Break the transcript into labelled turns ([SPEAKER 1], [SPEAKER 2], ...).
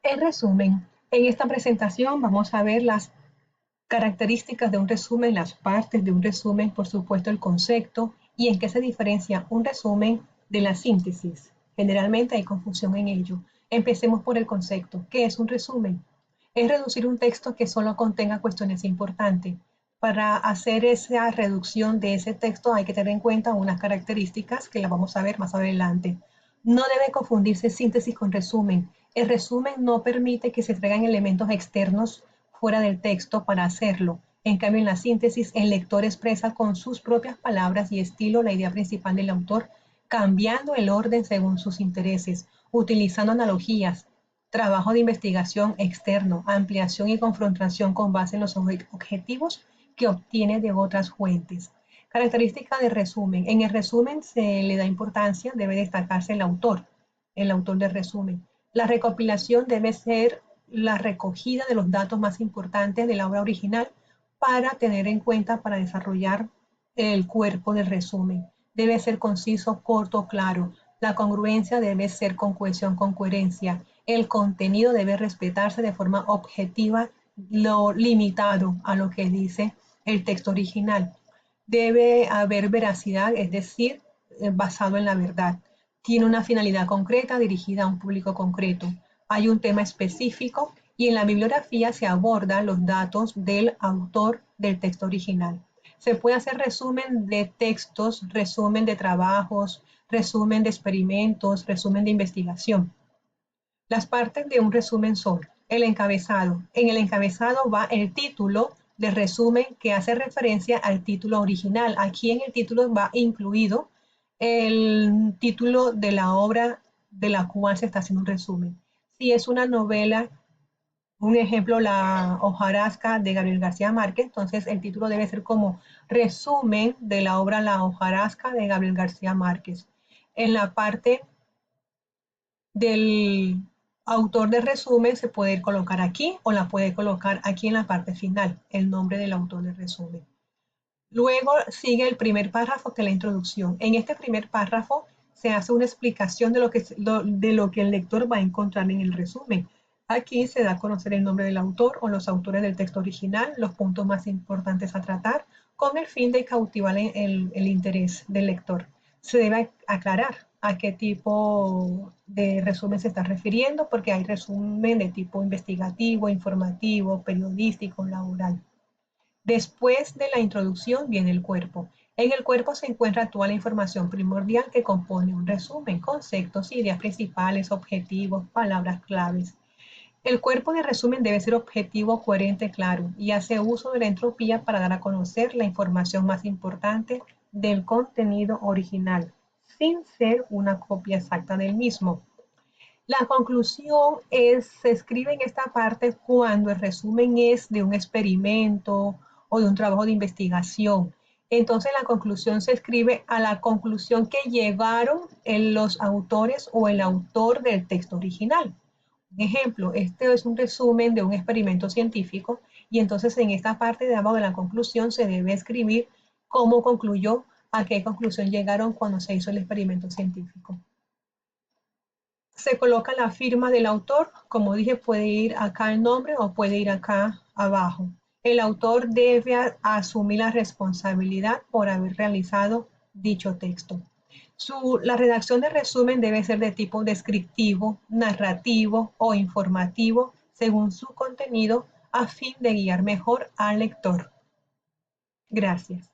[SPEAKER 1] En resumen, en esta presentación vamos a ver las características de un resumen, las partes de un resumen, por supuesto el concepto y en qué se diferencia un resumen de la síntesis. Generalmente hay confusión en ello. Empecemos por el concepto. ¿Qué es un resumen? Es reducir un texto que solo contenga cuestiones importantes. Para hacer esa reducción de ese texto hay que tener en cuenta unas características que las vamos a ver más adelante. No debe confundirse síntesis con resumen. El resumen no permite que se traigan elementos externos fuera del texto para hacerlo. En cambio, en la síntesis, el lector expresa con sus propias palabras y estilo la idea principal del autor, cambiando el orden según sus intereses, utilizando analogías, trabajo de investigación externo, ampliación y confrontación con base en los objetivos que obtiene de otras fuentes. Característica de resumen. En el resumen se le da importancia, debe destacarse el autor del resumen. La recopilación debe ser la recogida de los datos más importantes de la obra original para tener en cuenta para desarrollar el cuerpo del resumen. Debe ser conciso, corto, claro. La congruencia debe ser con cohesión, con coherencia. El contenido debe respetarse de forma objetiva, lo limitado a lo que dice el texto original. Debe haber veracidad, es decir, basado en la verdad. Tiene una finalidad concreta dirigida a un público concreto. Hay un tema específico y en la bibliografía se abordan los datos del autor del texto original. Se puede hacer resumen de textos, resumen de trabajos, resumen de experimentos, resumen de investigación. Las partes de un resumen son el encabezado. En el encabezado va el título del resumen que hace referencia al título original. Aquí en el título va incluido el título de la obra de la cual se está haciendo un resumen. Si es una novela, un ejemplo, La hojarasca de Gabriel García Márquez, entonces el título debe ser como resumen de la obra La hojarasca de Gabriel García Márquez. En la parte del autor de resumen se puede colocar aquí o la puede colocar aquí en la parte final, el nombre del autor de resumen. Luego sigue el primer párrafo, que es la introducción. En este primer párrafo se hace una explicación de lo que el lector va a encontrar en el resumen. Aquí se da a conocer el nombre del autor o los autores del texto original, los puntos más importantes a tratar, con el fin de cautivar el interés del lector. Se debe aclarar a qué tipo de resumen se está refiriendo, porque hay resumen de tipo investigativo, informativo, periodístico, laboral. Después de la introducción viene el cuerpo. En el cuerpo se encuentra toda la información primordial que compone un resumen, conceptos, ideas principales, objetivos, palabras claves. El cuerpo de resumen debe ser objetivo, coherente, claro, y hace uso de la entropía para dar a conocer la información más importante del contenido original, sin ser una copia exacta del mismo. La conclusión se escribe en esta parte cuando el resumen es de un experimento o de un trabajo de investigación. Entonces la conclusión se escribe a la conclusión que llegaron los autores o el autor del texto original. Un ejemplo, este es un resumen de un experimento científico y entonces en esta parte de abajo de la conclusión se debe escribir cómo concluyó, a qué conclusión llegaron cuando se hizo el experimento científico. Se coloca la firma del autor, como dije, puede ir acá el nombre o puede ir acá abajo. El autor debe asumir la responsabilidad por haber realizado dicho texto. La redacción de resumen debe ser de tipo descriptivo, narrativo o informativo según su contenido a fin de guiar mejor al lector. Gracias.